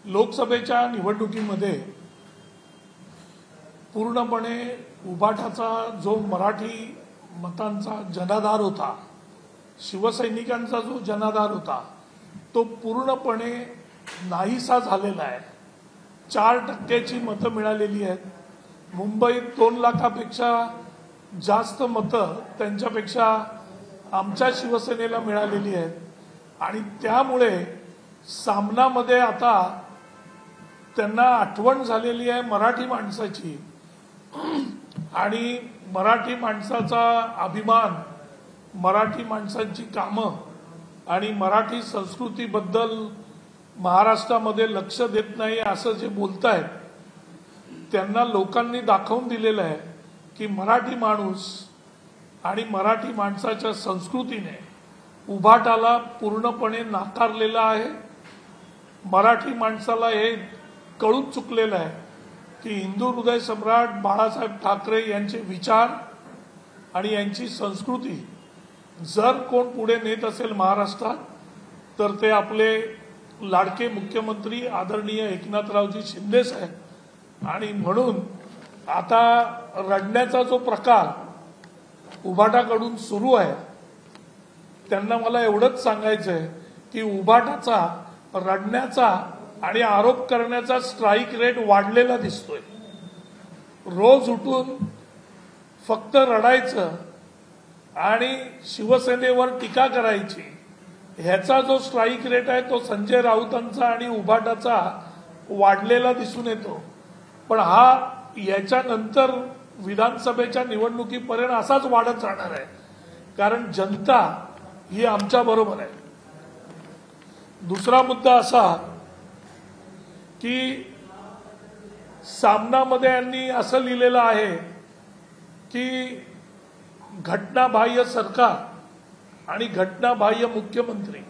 लोकसभेच्या निवडणुकीमध्ये पूर्णपणे उभाटाचा जो मराठी मतांचा जनाधार होता, शिवसैनिकांचा जो जनाधार होता, तो पूर्णपणे नाहीसा झालेला आहे। 4% मतं मिळालेली आहेत। मुंबईत 2 लाखापेक्षा जास्त मतं त्यांच्यापेक्षा आमच्या शिवसेनेला मिळालेली आहेत आणि त्यामुळे सामनामध्ये आता त्यांना आठवण झालेली आहे मराठी माणसाची आणि मराठी माणसाचा अभिमान, मराठी माणसांची कामं आणि मराठी संस्कृतीबद्दल महाराष्ट्रामध्ये लक्ष देत नाही असं जे बोलतायत त्यांना लोकांनी दाखवून दिलेलं आहे की मराठी माणूस आणि मराठी माणसाच्या संस्कृतीने उभाटाला पूर्णपणे नाकारलेला आहे। मराठी माणसाला हे कळून चुकलेलं आहे की हिंदू हृदय सम्राट बाळासाहेब ठाकरे यांचे विचार आणि यांची संस्कृती जर कोण पुढे नेत असेल महाराष्ट्रात तर ते आपले लाडके मुख्यमंत्री आदरणीय एकनाथरावजी शिंदे साहेब। आणि म्हणून आता रडण्याचा जो प्रकार उभाटाकडून सुरू आहे त्यांना मला एवढंच सांगायचं आहे की उभाटाचा रडण्याचा आणि आरोप करण्याचा स्ट्राईक रेट वाढलेला दिसतोय। रोज उठून फक्त रडायचं आणि शिवसेनेवर टीका करायची, ह्याचा जो स्ट्राईक रेट आहे तो संजय राऊतांचा आणि उभाटाचा वाढलेला दिसून येतो। पण हा याच्यानंतर विधानसभेच्या निवडणुकीपर्यंत असाच वाढत राहणार आहे, कारण जनता ही आमच्या बरोबर आहे। दुसरा मुद्दा असा की सामनामध्ये यांनी असं लिहिलेलं आहे की घटनाबाह्य सरकार आणि घटनाबाह्य मुख्यमंत्री।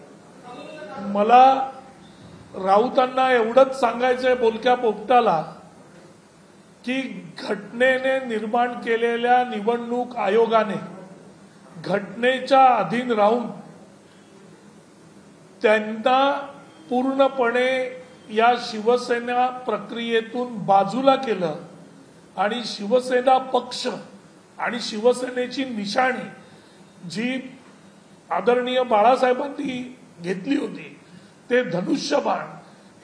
मला राऊतांना एवढंच सांगायचंय बोलक्या पोपटाला की घटनेने निर्माण केलेल्या निवडणूक आयोगाने घटनेच्या अधीन राहून त्यांना पूर्णपणे या शिवसेना प्रक्रियेतून बाजूला केलं आणि शिवसेना पक्ष आणि शिवसेनेची निशाणी जी आदरणीय बाळासाहेबांनी घेतली होती ते धनुष्यबाण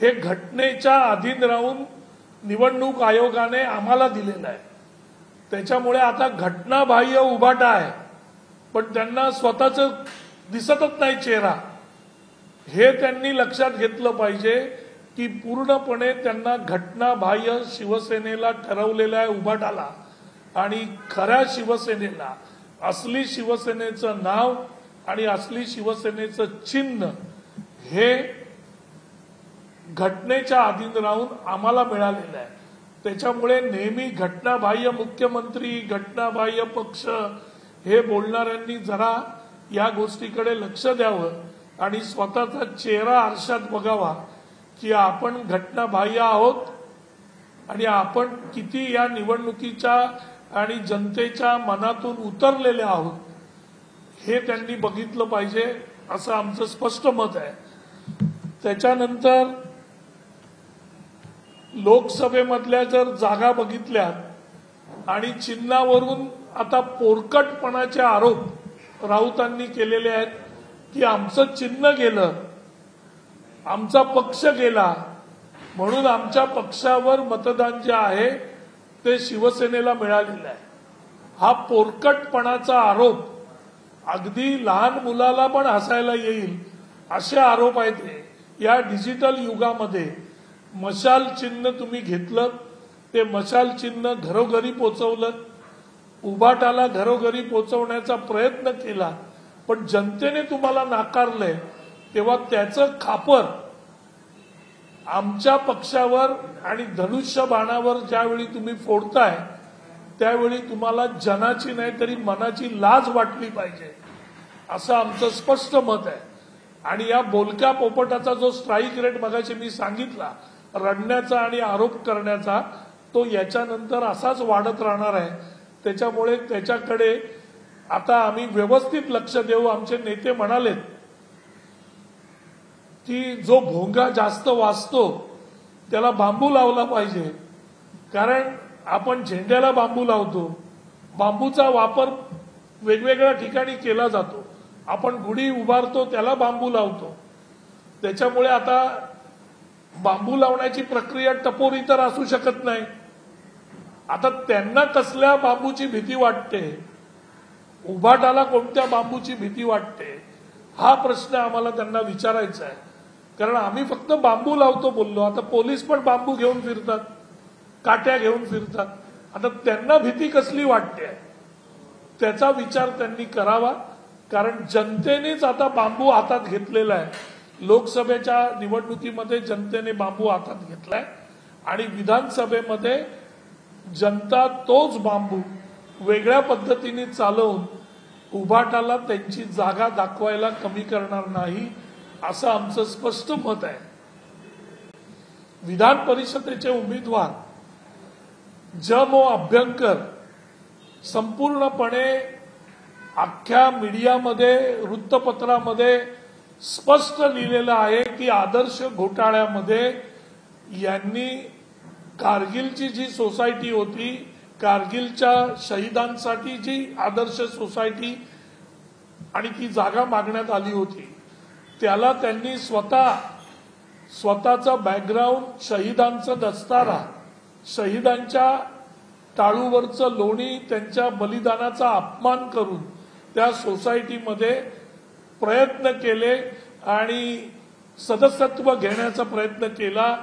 हे घटनेच्या अधीन राहून निवडणूक आयोगाने आम्हाला दिलेलं आहे। त्याच्यामुळे आता घटनाबाह्य उभाटा आहे पण त्यांना स्वतःच दिसतच नाही चेहरा। हे त्यांनी लक्षात घेतलं पाहिजे की पूर्णपणे त्यांना घटनाबाह्य शिवसेनेला ठरवलेलं आहे उभाटाला आणि खऱ्या शिवसेनेला असली शिवसेनेचं नाव आणि असली शिवसेनेचं चिन्ह हे घटनेच्या अधीन राहून आम्हाला मिळालेलं आहे। त्याच्यामुळे नेहमी घटनाबाह्य मुख्यमंत्री, घटनाबाह्य पक्ष हे बोलणाऱ्यांनी जरा या गोष्टीकडे लक्ष द्यावं आणि स्वतःचा चेहरा आरशात बघावा की आपण घटनाबाह्य आहोत आणि आपण किती या निवडणुकीच्या आणि जनतेच्या मनातून उतरलेले आहोत हे त्यांनी बघितलं पाहिजे असं आमचं स्पष्ट मत आहे। त्याच्यानंतर लोकसभेमधल्या जर जागा बघितल्या आणि चिन्हावरून आता पोरकटपणाचे आरोप राऊतांनी केलेले आहेत की आमचं चिन्ह गेलं, आमचा पक्ष गेला म्हणून आमच्या पक्षावर मतदान जे आहे ते शिवसेनेला मिळालेलं आहे। हा पोरकटपणाचा आरोप अगदी लहान मुलाला पण हसायला येईल असे आरोप आहेत हे। या डिजिटल युगामध्ये मशाल चिन्ह तुम्ही घेतलं, ते मशाल चिन्ह घरोघरी पोचवलं, उभाटाला घरोघरी पोचवण्याचा प्रयत्न केला पण जनतेने तुम्हाला नाकारलंय, तेव्हा त्याचं खापर आमच्या पक्षावर आणि धनुष्यबाणावर ज्यावेळी तुम्ही फोडताय त्यावेळी तुम्हाला जनाची नाही तरी मनाची लाज वाटली पाहिजे असं आमचं स्पष्ट मत आहे। आणि या बोलक्या पोपटाचा जो स्ट्राईक रेट मगाशी मी सांगितला रडण्याचा आणि आरोप करण्याचा, तो याच्यानंतर असाच वाढत राहणार आहे। त्याच्यामुळे त्याच्याकडे आता आम्ही व्यवस्थित लक्ष देऊ। आमचे नेते म्हणालेत की जो भोंगा जास्त वाजतो त्याला बांबू लावला पाहिजे, कारण आपण झेंड्याला बांबू लावतो, बांबूचा वापर वेगवेगळ्या ठिकाणी केला जातो, आपण गुढी उभारतो त्याला बांबू लावतो. त्याच्यामुळे आता बांबू लावण्याची प्रक्रिया टपोरी तर असू शकत नाही. आता त्यांना कसल्या बांबूची भीती वाटते, उभाटाला कोणत्या बांबूची भीती वाटते, हा प्रश्न आम्हाला त्यांना विचारायचा आहे. कारण आम्ही फक्त बांबू लावतो बोललो, आता पोलीस पण बांबू घेऊन फिरतात, काट्या घेऊन फिरतात. आता त्यांना भीती कसली वाटते त्याचा विचार त्यांनी करावा. कारण जनतेनेच आता बांबू हातात घेतलेला आहे. लोकसभेच्या निवडणुकीमध्ये जनतेने बांबू हातात घेतलाय आणि विधानसभेमध्ये जनता तोच बांबू वेगळ्या पद्धतीने चालवून उभाटाला त्यांची जागा दाखवायला कमी करणार नाही, असं आमचं स्पष्ट मत आहे. विधान परिषदेचे उमेदवार जमो अभ्यंकर संपूर्णपणे अख्ख्या मीडियामध्ये, वृत्तपत्रामध्ये स्पष्ट लिहिलेलं आहे की आदर्श घोटाळ्यामध्ये यांनी कारगिलची जी सोसायटी होती, कारगिलच्या शहीदांसाठी जी आदर्श सोसायटी आणि ती जागा मागण्यात आली होती, त्याला त्यांनी स्वतःचा बॅकग्राऊंड, शहीदांचा दस्तारा, शहीदांच्या टाळूवरचं लोणी, त्यांच्या बलिदानाचा अपमान करून त्या सोसायटीमध्ये प्रयत्न केले आणि सदस्यत्व घेण्याचा प्रयत्न केला.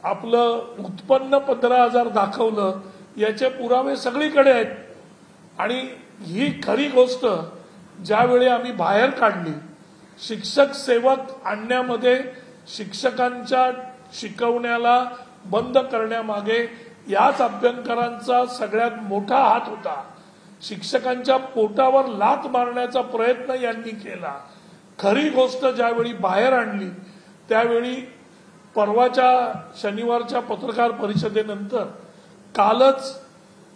आपलं उत्पन्न 15,000 दाखवलं, याचे पुरावे सगळीकडे आहेत. आणि ही खरी गोष्ट ज्यावेळी आम्ही बाहेर काढली, शिक्षक सेवक आणण्यामध्ये शिक्षकांच्या शिकवण्याला बंद करण्यामागे याच अभ्यंकरांचा सगळ्यात मोठा हात होता. शिक्षकांच्या पोटावर लाथ मारण्याचा प्रयत्न यांनी केला. खरी गोष्ट ज्यावेळी बाहेर आणली त्यावेळी परवाच्या शनिवारच्या पत्रकार परिषदेनंतर कालच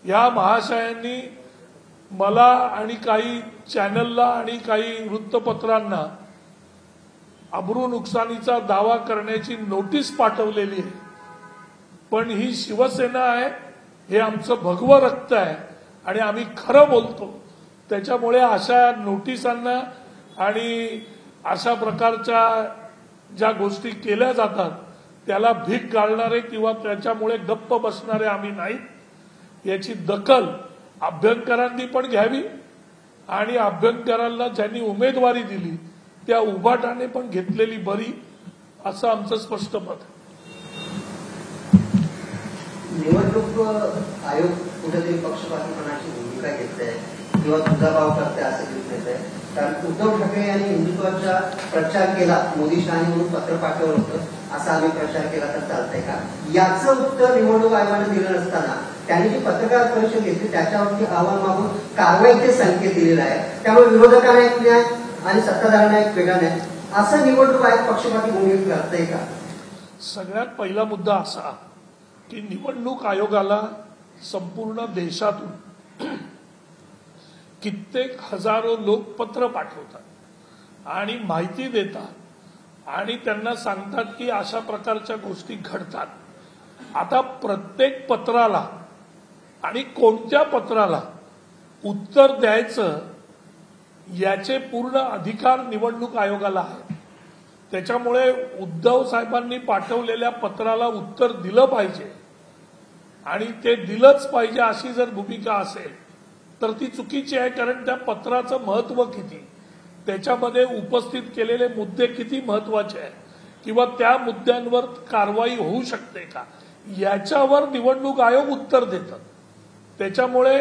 या महाशयांनी मला आणि काही चॅनलला आणि काही वृत्तपत्रांना अब्रू नुकसानीचा दावा करण्याची नोटीस पाठवलेली आहे. पण ही शिवसेना आहे, हे आमचं भगवं रक्त आहे आणि आम्ही खरं बोलतो. त्याच्यामुळे अशा नोटिसांना आणि अशा प्रकारच्या ज्या गोष्टी केल्या जातात त्याला भीक घालणारे किंवा त्याच्यामुळे गप्प बसणारे आम्ही नाहीत. याची दखल अभ्यंकरांनी पण घ्यावी आणि अभ्यंकरांना ज्यांनी उमेदवारी दिली त्या उभाटाने पण घेतलेली बरी, असं आमचं स्पष्ट मत आहे. निवडणूक आयोग कुठेतरी पक्षपातीपणाची भूमिका घेतली आहे किंवा दुजाभाव करते असं दिसत आहे. कारण उद्धव ठाकरे यांनी हिंदुत्वाचा प्रचार केला, मोदी शहानी म्हणून पत्र पाठवलं होतं, असा आम्ही प्रचार केला तर चालतंय का? याचं उत्तर निवडणूक आयोगाने दिलं नसताना त्यांनी जी पत्रकार परिषद घेतली त्याच्यावरती अहवाल मागून कारवाईचे संकेत दिलेला आहे. त्यामुळे विरोधकांना एक न्याय आणि सत्ताधाऱ्यांना एक वेगळा न्याय, असं निवडणूक आयोग पक्षपाती भूमिका करतंय का? सगळ्यात पहिला मुद्दा असा की निवडणूक आयोगाला संपूर्ण देशातून कित्येक हजारो लोक पत्र पाठवतात आणि माहिती देतात आणि त्यांना सांगतात की अशा प्रकारच्या गोष्टी घडतात. आता प्रत्येक पत्राला आणि कोणत्या पत्राला उत्तर द्यायचं याचे पूर्ण अधिकार निवडणूक आयोगाला आहे. त्याच्यामुळे उद्धव साहेबांनी पाठवलेल्या पत्राला उत्तर दिलं पाहिजे आणि ते दिलंच पाहिजे अशी जर भूमिका असेल तर ती चुकीची आहे. कारण त्या पत्राचं महत्व किती, त्याच्यामध्ये उपस्थित केलेले मुद्दे किती महत्वाचे आहेत किंवा त्या मुद्द्यांवर कारवाई होऊ शकते का, याच्यावर निवडणूक आयोग उत्तर देतात. त्याच्यामुळे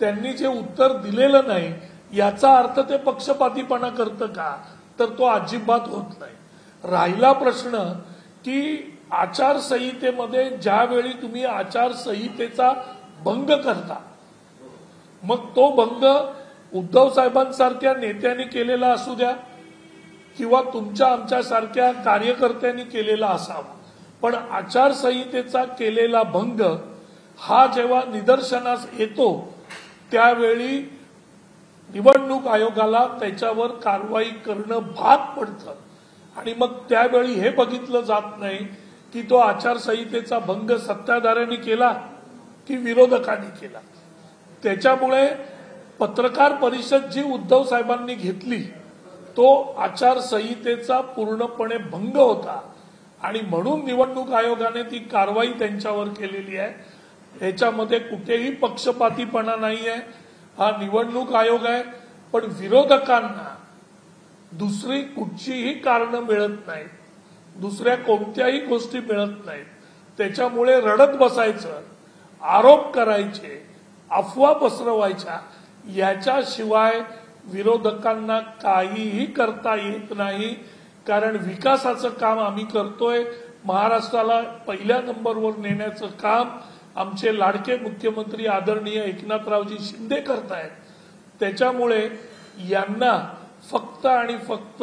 त्यांनी जे उत्तर दिलेलं नाही याचा अर्थ ते पक्षपातीपणा करतं का, तर तो अजिबात होत नाही. राहिला प्रश्न की आचारसंहितेमध्ये ज्यावेळी तुम्ही आचारसंहितेचा भंग करता, मग तो भंग उद्धव साहेबांसारख्या नेत्यांनी केलेला असू द्या किंवा तुमच्या आमच्यासारख्या कार्यकर्त्यांनी केलेला असावा, पण आचारसंहितेचा केलेला भंग हा जेव्हा निदर्शनास येतो त्यावेळी निवडणूक आयोगाला त्याच्यावर कारवाई करणं भाग पडतं. आणि मग त्यावेळी हे बघितलं जात नाही की तो आचारसंहितेचा भंग सत्ताधाऱ्यांनी केला की विरोधकांनी केला. त्याच्यामुळे पत्रकार परिषद जी उद्धव साहेबांनी घेतली तो आचारसंहितेचा पूर्णपणे भंग होता आणि म्हणून निवडणूक आयोगाने ती कारवाई त्यांच्यावर केलेली आहे. याच्यामध्ये कुठेही पक्षपातीपणा नाही आहे. हा निवडणूक आयोग आहे, पण विरोधकांना दुसरी कुठचीही कारणं मिळत नाहीत, दुसऱ्या कोणत्याही गोष्टी मिळत नाहीत. त्याच्यामुळे रडत बसायचं, आरोप करायचे, अफवा पसरवायच्या, याच्याशिवाय विरोधकांना काहीही करता येत नाही. कारण विकासाचं काम आम्ही करतोय. महाराष्ट्राला पहिल्या नंबरवर नेण्याचं काम आमचे लाडके मुख्यमंत्री आदरणीय एकनाथरावजी शिंदे करतायत. त्याच्यामुळे यांना फक्त आणि फक्त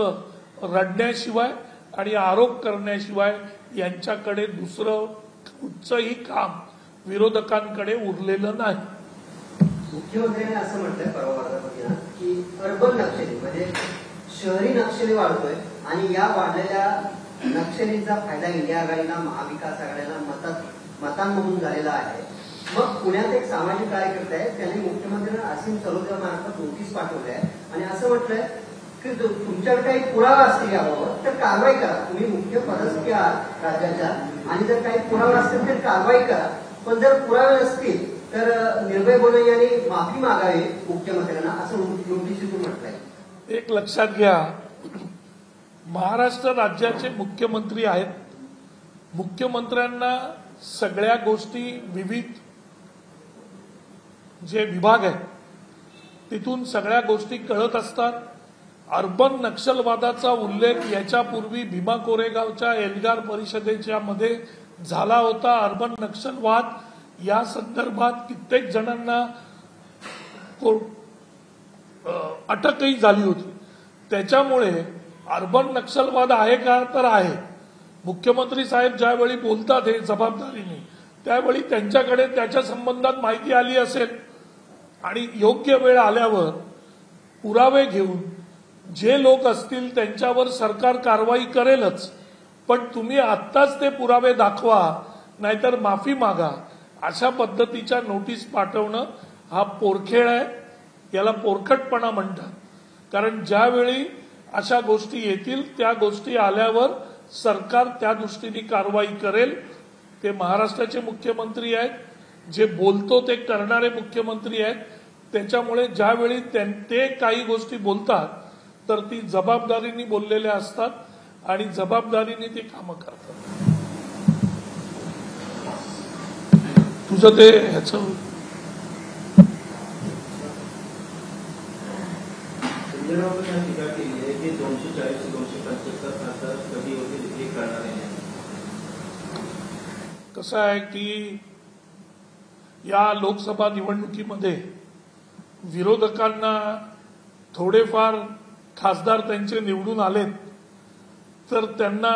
रडण्याशिवाय आणि आरोप करण्याशिवाय यांच्याकडे दुसरं कुठचंही काम विरोधकांकडे उरलेलं नाही. मुख्यमंत्र्यांनी असं म्हटलंय परवा वार्ताहरांना की अर्बन नक्षली म्हणजे शहरी नक्षली वाढतोय आणि या वाढलेल्या नक्षलींचा फायदा इंडिया आघाडीला, महाविकास आघाडीला मतांमधून झालेला आहे. मग पुण्यात एक सामाजिक कार्यकर्ते आहेत, त्यांनी मुख्यमंत्र्यांना असीम सरोदे मार्फत नोटीस पाठवली आहे आणि असं म्हटलंय की तुमच्याकडे काही पुरावा असतील याबाबत तर कारवाई करा. तुम्ही मुख्य पदस्थ आहात राज्याच्या आणि जर काही पुरावा असतील तर कारवाई करा. पण जर पुरावे नसतील तर निर्भय बोले यांनी माफी मागावी मुख्यमंत्र्यांना, असं नोटीसीतून म्हटलंय. एक लक्षात घ्या, महाराष्ट्र राज्याचे मुख्यमंत्री आहेत. मुख्यमंत्र्यांना सगळ्या गोष्टी विविध जे विभाग आहेत तिथून सगळ्या गोष्टी कळत असतात. अर्बन नक्षलवादाचा उल्लेख याच्यापूर्वी भीमा कोरेगावच्या एल्गार परिषदेच्या मध्ये झाला होता. अर्बन नक्षलवाद या संदर्भात कित्येक जणांना अटकही झाली होती. त्याच्यामुळे अर्बन नक्षलवाद आहे का, तर आहे. मुख्यमंत्री साहेब ज्यावेळी बोलतात हे जबाबदारीने, त्यावेळी त्यांच्याकडे त्याच्या संबंधात माहिती आली असेल आणि योग्य वेळ आल्यावर पुरावे घेऊन जे लोक असतील त्यांच्यावर सरकार कारवाई करेलच. पण तुम्ही आत्ताच ते पुरावे दाखवा, नाहीतर माफी मागा, अशा पद्धतीच्या नोटीस पाठवणं हा पोरखेळ आहे. याला पोरखटपणा म्हणतात. कारण ज्यावेळी अशा गोष्टी येतील त्या गोष्टी आल्यावर सरकार त्या दृष्टीने कारवाई करेल. ते महाराष्ट्राचे मुख्यमंत्री आहेत, जे बोलतो ते करणारे मुख्यमंत्री आहेत. त्याच्यामुळे ज्यावेळी ते काही गोष्टी बोलतात तर ती जबाबदारीने बोललेल्या असतात आणि जबाबदारीने ते कामं करतात. तुझं ते ह्याचं टीका केली आहे की 240 ते 275 खासदार कधी होतील हे कळणार नाही. कसं आहे की या लोकसभा निवडणुकीमध्ये विरोधकांना थोडेफार खासदार त्यांचे निवडून आलेत तर त्यांना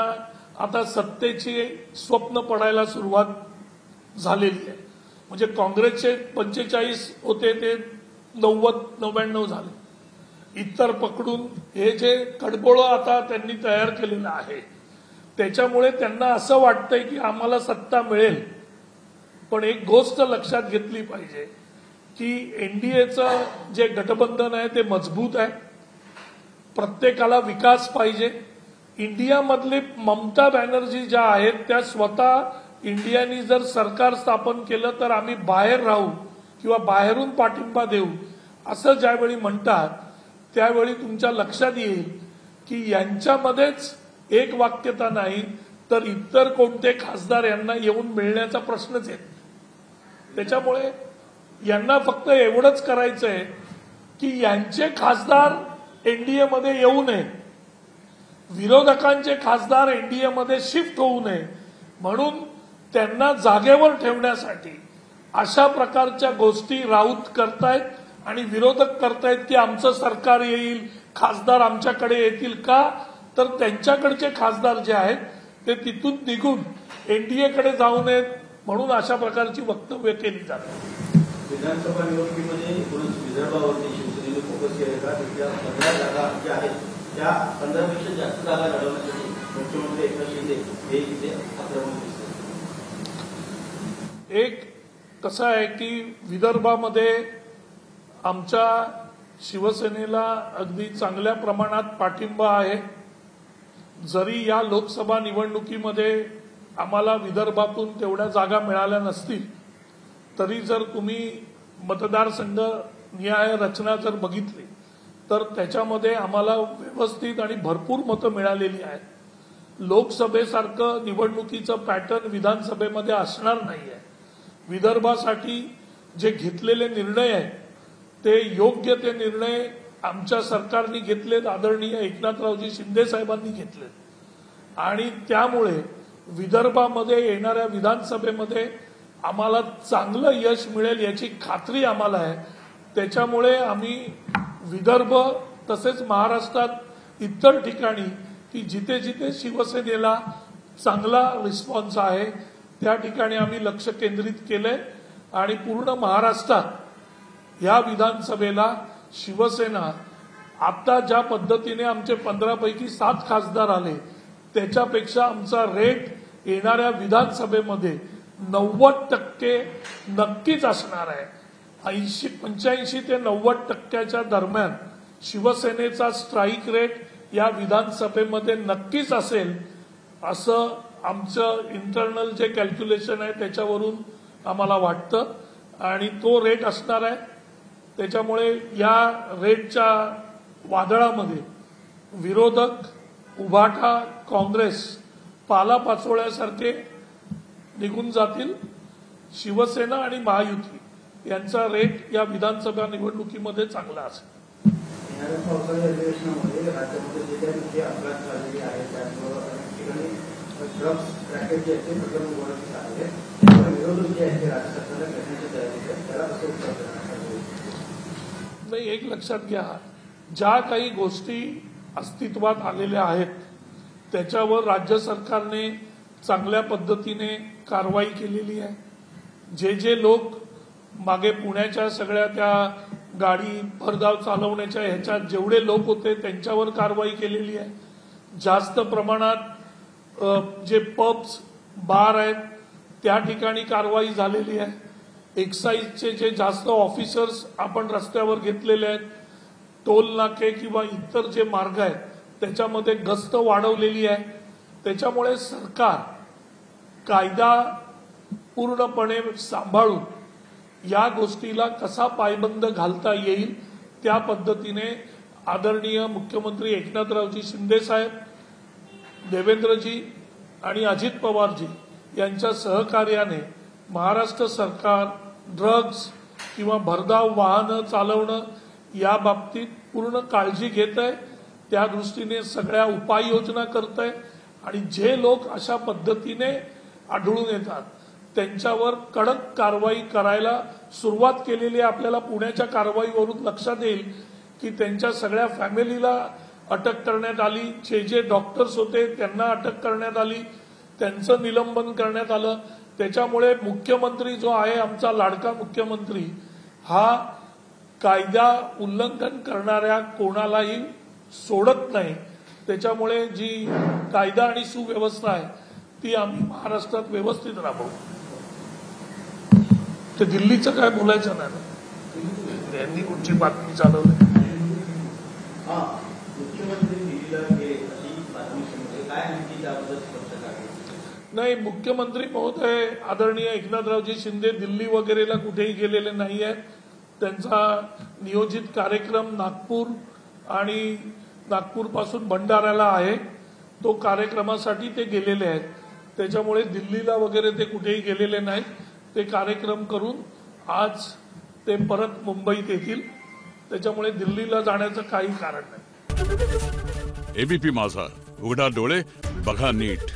आता सत्तेची स्वप्न पडायला सुरुवात झालेली आहे. म्हणजे काँग्रेसचे 45 होते ते 90-99 झाले. इतर पकडून हे जे कडबोळं आता त्यांनी तयार केलेलं आहे त्याच्यामुळे त्यांना असं वाटतंय की आम्हाला सत्ता मिळेल. पण एक गोष्ट लक्षात घेतली पाहिजे की एनडीएचं जे गठबंधन आहे ते मजबूत आहे. प्रत्येकाला विकास पाहिजे. इंडियामधले ममता बॅनर्जी ज्या आहेत त्या स्वतः इंडियानी जर सरकार स्थापन केलं तर आम्ही बाहेर राहू किंवा बाहेरून पाठिंबा देऊ असं ज्यावेळी म्हणतात त्यावेळी तुमच्या लक्षात येईल की यांच्यामध्येच एक वाक्यता नाही तर इतर कोणते खासदार यांना येऊन मिळण्याचा प्रश्नच येत. त्याच्यामुळे यांना फक्त एवढंच करायचंय की यांचे खासदार एनडीएमध्ये येऊ नये, विरोधकांचे खासदार एनडीएमध्ये शिफ्ट होऊ नये म्हणून त्यांना जागेवर ठेवण्यासाठी अशा प्रकारच्या गोष्टी राऊत करतायत आणि विरोधक करतायत की आमचं सरकार येईल, खासदार आमच्याकडे येतील का, तर त्यांच्याकडचे खासदार जे आहेत ते तिथून निघून एनडीएकडे जाऊ नयेत म्हणून अशा प्रकारची वक्तव्य केली जातात. विधानसभा निवडणुकीमध्ये एकूणच विदर्भावरती शिवसेनेने फोकस केला का? 15 जागा ज्या आहेत त्या 15पेक्षा जास्त जागा लढवण्यासाठी मुख्यमंत्री एकनाथ शिंदे हे इथे आक्रमक दिसतात. एक कसं आहे की विदर्भामध्ये आमच्या शिवसेनेला अगदी चांगल्या प्रमाणात पाठिंबा आहे. जरी या लोकसभा निवडणुकीमध्ये आम्हाला विदर्भातून तेवढ्या जागा मिळाल्या नसतील तरी जर तुम्ही मतदारसंघ निहाय रचना जर बघितली तर त्याच्यामध्ये आम्हाला व्यवस्थित आणि भरपूर मतं मिळालेली आहेत. लोकसभेसारखं निवडणुकीचं पॅटर्न विधानसभेमध्ये असणार नाहीये. विदर्भासाठी जे घेतलेले निर्णय आहेत ते योग्य ते निर्णय आमच्या सरकारने घेतलेत, आदरणीय एकनाथरावजी शिंदे साहेबांनी घेतलेत आणि त्यामुळे विदर्भामध्ये येणाऱ्या विधानसभेमध्ये आम्हाला चांगलं यश मिळेल याची खात्री आम्हाला आहे. त्याच्यामुळे आम्ही विदर्भ तसेच महाराष्ट्रात इतर ठिकाणी की जिथे जिथे शिवसेनेला चांगला रिस्पॉन्स आहे त्या ठिकाणी आम्ही लक्ष केंद्रित केलंय आणि पूर्ण महाराष्ट्रात या विधानसभेला शिवसेना आता ज्या पद्धतीने आमचे 15 पैकी 7 खासदार आले त्याच्यापेक्षा आमचा रेट येणाऱ्या विधानसभेमध्ये 90% नक्कीच असणार आहे. 85 ते 90% दरम्यान शिवसेनेचा स्ट्राईक रेट या विधानसभेमध्ये नक्कीच असेल असं आमचं इंटरनल जे कॅल्क्युलेशन आहे त्याच्यावरून आम्हाला वाटतं आणि तो रेट असणार आहे. त्याच्यामुळे या रेटच्या वादळामध्ये विरोधक, उभाटा, काँग्रेस पालापाचोळ्यासारखे निघून जातील. शिवसेना आणि महायुती यांचा रेट या विधानसभा निवडणुकीमध्ये चांगला असेल. येणाऱ्या पावसाळी अधिवेशनामध्ये राज्यामध्ये जे अपघात झालेले आहेत त्यामुळे अनेक ठिकाणी ड्रग्स रॅकेट जे आहेत ते प्रकरण उघडकीस आले. त्यामुळे विरोधक जे आहेत ते राज्य सरकारला घेण्याची तयारी आहे. त्याला कसं उत्तर देणार? नाही, एक लक्षात घ्या, ज्या काही गोष्टी अस्तित्वात आलेल्या आहेत त्याच्यावर राज्य सरकारने चांगल्या पद्धतीने कारवाई केलेली आहे. जे लोक मागे पुण्याच्या सगळ्या त्या गाडी भरधाव चालवण्याच्या ह्याच्यात जेवढे लोक होते त्यांच्यावर कारवाई केलेली आहे. जास्त प्रमाणात जे पब्स, बार आहेत त्या ठिकाणी कारवाई झालेली आहे. एक्साईजचे जे जास्त ऑफिसर्स आपण रस्त्यावर घेतलेले आहेत, टोल नाके किंवा इतर जे मार्ग आहेत त्याच्यामध्ये गस्त वाढवलेली आहे. त्याच्यामुळे सरकार कायदा पूर्णपणे सांभाळून या गोष्टीला कसा पायबंद घालता येईल त्या पद्धतीने आदरणीय मुख्यमंत्री एकनाथरावजी शिंदे साहेब, देवेंद्रजी आणि अजित पवारजी यांच्या सहकार्याने महाराष्ट्र सरकार ड्रग्ज किंवा भरधाव वाहनं चालवणं या बाबतीत पूर्ण काळजी घेत आहे. त्या दृष्टीने सगळ्या उपाययोजना करत आहे आणि जे लोक अशा पद्धतीने आढळून येतात त्यांच्यावर कडक कारवाई करायला सुरुवात केलेली आहे. आपल्याला पुण्याच्या कारवाईवरून लक्षात येईल की त्यांच्या सगळ्या फॅमिलीला अटक करण्यात आली. जे डॉक्टर्स होते त्यांना अटक करण्यात आली, त्यांचं निलंबन करण्यात आलं. त्याच्यामुळे मुख्यमंत्री जो आहे आमचा लाडका मुख्यमंत्री हा कायदा उल्लंघन करणाऱ्या कोणालाही सोडत नाही. त्याच्यामुळे जी कायदा आणि सुव्यवस्था आहे ती आम्ही महाराष्ट्रात व्यवस्थित राबवू. ते दिल्लीचं काय बोलायचं नाही, यांनी कुठची बातमी चालवली. मुख्यमंत्री दिल्लीला गेले अशी बातमी समजते, काय माहिती त्याबद्दल स्पष्टता आहे? नाही, मुख्यमंत्री महोदय आदरणीय एकनाथरावजी शिंदे दिल्ली वगैरेला कुठेही गेलेले नाही आहेत. त्यांचा नियोजित कार्यक्रम नागपूर आणि नागपूरपासून भंडाऱ्याला आहे. तो कार्यक्रमासाठी ते गेलेले आहेत. त्याच्यामुळे दिल्लीला वगैरे ते कुठेही गेलेले नाहीत. ते कार्यक्रम करून आज ते परत मुंबईत येतील. त्याच्यामुळे दिल्लीला जाण्याचं काही कारण नाही. एबीपी माझा, उघडा डोळे बघा नीट.